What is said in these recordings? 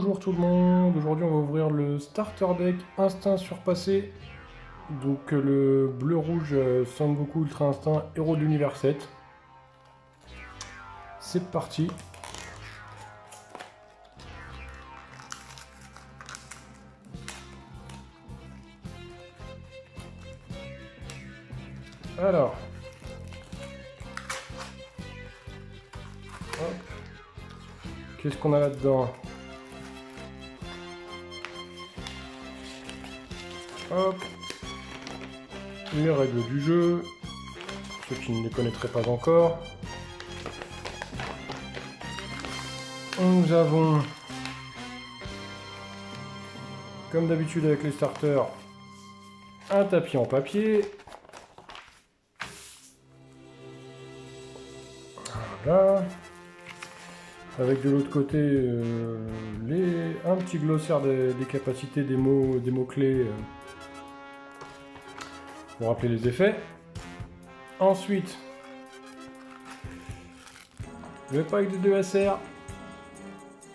Bonjour tout le monde, aujourd'hui on va ouvrir le starter deck Instinct Surpassé. Donc le bleu-rouge Sangoku Ultra Instinct Héros de l'Univers 7. C'est parti. Alors. Qu'est-ce qu'on a là-dedans? Hop. Les règles du jeu. Ceux qui ne les connaîtraient pas encore. Nous avons, comme d'habitude avec les starters, un tapis en papier. Voilà. Avec de l'autre côté un petit glossaire des capacités des mots-clés pour rappeler les effets. Ensuite, le pack de 2 SR.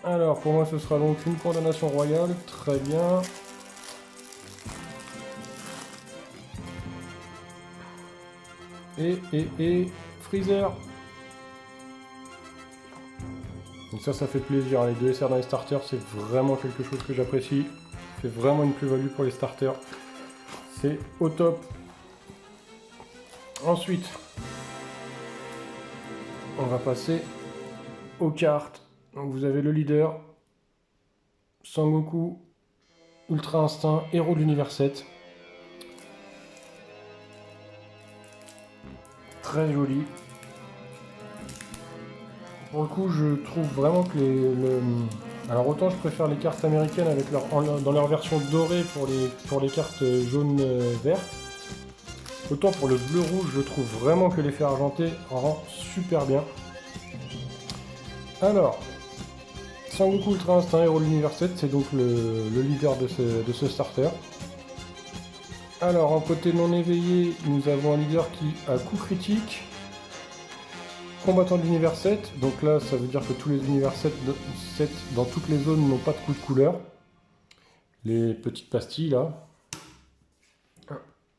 Alors pour moi ce sera donc une condamnation royale, très bien. Et Freezer. Donc ça fait plaisir, hein. Les 2 SR dans les starters, c'est vraiment quelque chose que j'apprécie. C'est vraiment une plus-value pour les starters. C'est au top. Ensuite, on va passer aux cartes. Donc vous avez le leader, Sangoku, Ultra Instinct, Héros de l'Univers 7. Très joli. Pour le coup, je trouve vraiment que alors autant je préfère les cartes américaines avec dans leur version dorée pour les cartes jaune-vert. Autant pour le bleu-rouge, je trouve vraiment que l'effet argenté rend super bien. Alors, Sangoku Ultra Instinct Héros de l'Univers 7, c'est donc le leader de ce starter. Alors, en côté non éveillé, nous avons un leader qui a coup critique. Combattant de l'univers 7, donc là ça veut dire que tous les univers 7 dans toutes les zones n'ont pas de coup de couleur. Les petites pastilles là.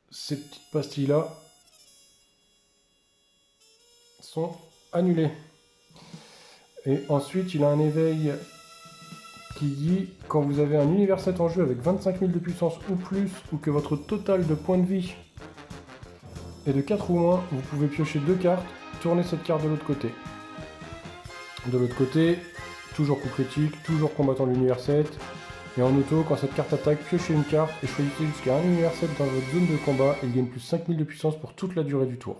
Ces petites pastilles là sont annulées. Et ensuite il a un éveil qui dit quand vous avez un univers 7 en jeu avec 25 000 de puissance ou plus, ou que votre total de points de vie est de 4 ou moins, vous pouvez piocher 2 cartes. Tourner cette carte de l'autre côté. De l'autre côté, toujours coup critique, toujours combattant de l'univers 7. Et en auto, quand cette carte attaque, piochez une carte et choisissez jusqu'à un univers 7 dans votre zone de combat et il gagne plus 5000 de puissance pour toute la durée du tour.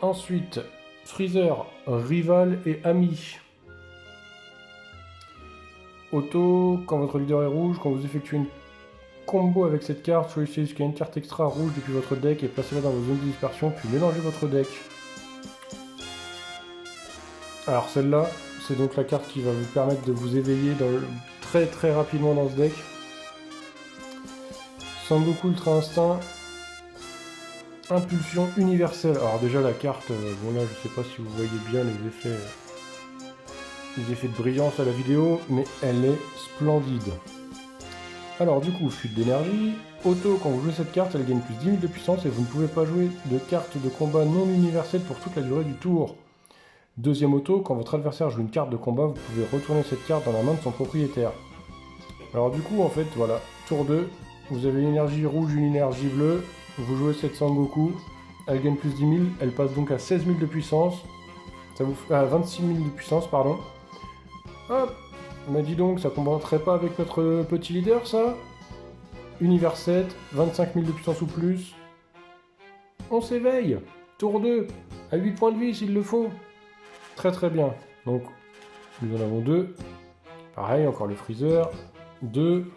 Ensuite, Freezer, rival et ami. Auto, quand votre leader est rouge, quand vous effectuez une combo avec cette carte, choisissez jusqu'à une carte extra rouge depuis votre deck et placez-la dans vos zones de dispersion, puis mélangez votre deck. Alors celle-là, c'est donc la carte qui va vous permettre de vous éveiller très rapidement dans ce deck. Sangoku Ultra Instinct, Impulsion universelle. Alors déjà la carte, bon là je sais pas si vous voyez bien les effets de brillance à la vidéo, mais elle est splendide. Alors du coup, fuite d'énergie. Auto, quand vous jouez cette carte, elle gagne plus 10 000 de puissance et vous ne pouvez pas jouer de carte de combat non universelle pour toute la durée du tour. Deuxième auto, quand votre adversaire joue une carte de combat, vous pouvez retourner cette carte dans la main de son propriétaire. Alors du coup, en fait, voilà, tour 2, vous avez une énergie rouge, une énergie bleue, vous jouez cette Sangoku, elle gagne plus 10 000, elle passe donc à 16 000 de puissance, ça vous fait à 26 000 de puissance, pardon. Hop. Mais dis donc, ça combattrait pas avec notre petit leader, ça? Univers 7, 25 000 de puissance ou plus. On s'éveille. Tour 2, à 8 points de vie s'il le faut. Très bien. Donc, nous en avons 2. Pareil, encore le Freezer. 2.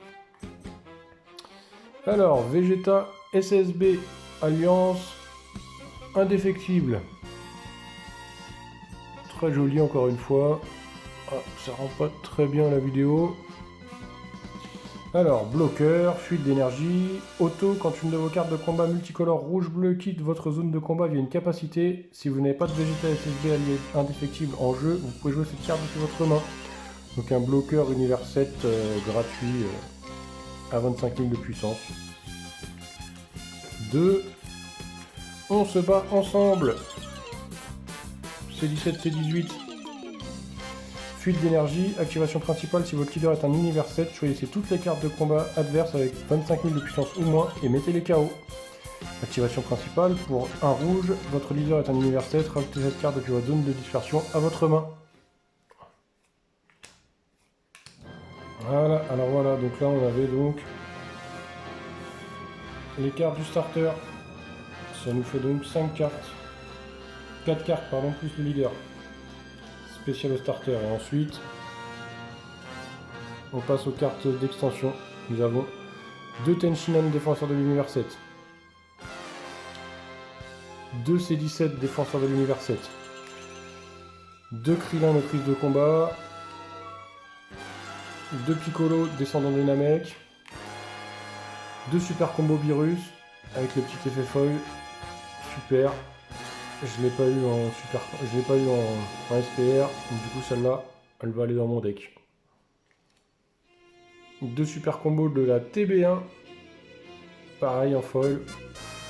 Alors, Vegeta, SSB, Alliance, indéfectible. Très joli encore une fois. Ah, ça rend pas très bien la vidéo. Alors, bloqueur, fuite d'énergie, auto, quand une de vos cartes de combat multicolore rouge-bleu quitte votre zone de combat via une capacité, si vous n'avez pas de Vegeta SSB allié indéfectible en jeu, vous pouvez jouer cette carte depuis votre main. Donc un bloqueur univers 7 gratuit à 25 000 de puissance. 2. On se bat ensemble. C17, C18. Fuite d'énergie, activation principale, si votre leader est un univers 7, choisissez toutes les cartes de combat adverses avec 25 000 de puissance ou moins et mettez-les KO. Activation principale, pour un rouge, votre leader est un univers 7, rajoutez cette carte depuis votre zone de dispersion à votre main. Voilà, alors voilà, donc là on avait donc les cartes du starter. Ça nous fait donc 5 cartes. 4 cartes, pardon, plus le leader. Spécial au starter. Et ensuite, on passe aux cartes d'extension. Nous avons 2 Tenshinhan défenseurs de l'univers 7. 2 C17 défenseurs de l'univers 7. 2 Krillin maîtrise de combat. 2 Piccolo descendant de Namek. 2 super combo virus avec le petit effet foil. Super. Je l'ai pas eu en super, je l'ai pas eu en SPR, donc du coup celle-là, elle va aller dans mon deck. 2 super combos de la TB1, pareil en foil,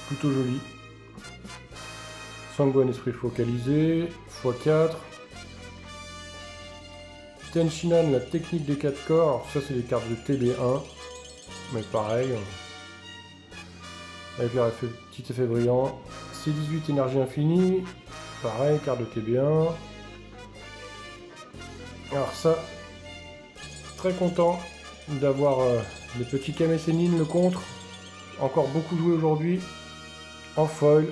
plutôt joli. Sangohan esprit focalisé, x4. Tenshinhan, la technique des 4 corps, alors ça c'est des cartes de TB1, mais pareil, avec leur petit effet brillant. C18 énergie infinie, pareil, carte de TB1. Alors ça, très content d'avoir les petits Kame Sennin, le contre, encore beaucoup joué aujourd'hui, en foil,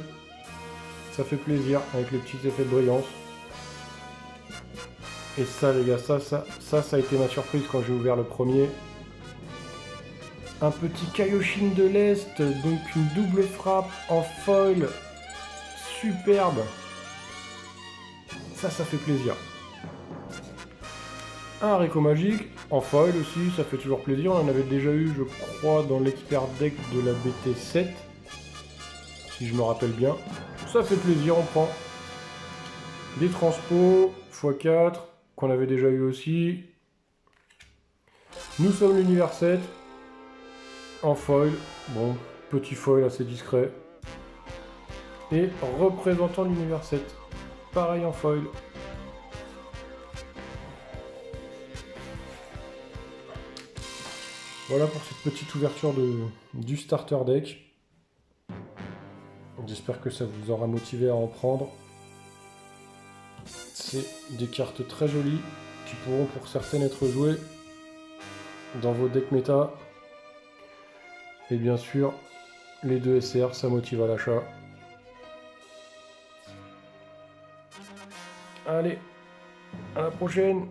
ça fait plaisir avec les petits effets de brillance. Et ça les gars, ça a été ma surprise quand j'ai ouvert le premier. Un petit Kaioshin de l'Est, donc une double frappe en foil. Superbe. Ça fait plaisir. Un Rico magique, en foil aussi, ça fait toujours plaisir. On en avait déjà eu, je crois, dans l'expert deck de la BT7. Si je me rappelle bien. Ça fait plaisir, on prend. Des transpos, x4, qu'on avait déjà eu aussi. Nous sommes l'univers 7. En foil. Bon, petit foil assez discret. Et représentant l'univers 7. Pareil en foil. Voilà pour cette petite ouverture du starter deck. J'espère que ça vous aura motivé à en prendre. C'est des cartes très jolies qui pourront pour certaines être jouées dans vos decks méta. Et bien sûr, les 2 SR, ça motive à l'achat. Allez, à la prochaine!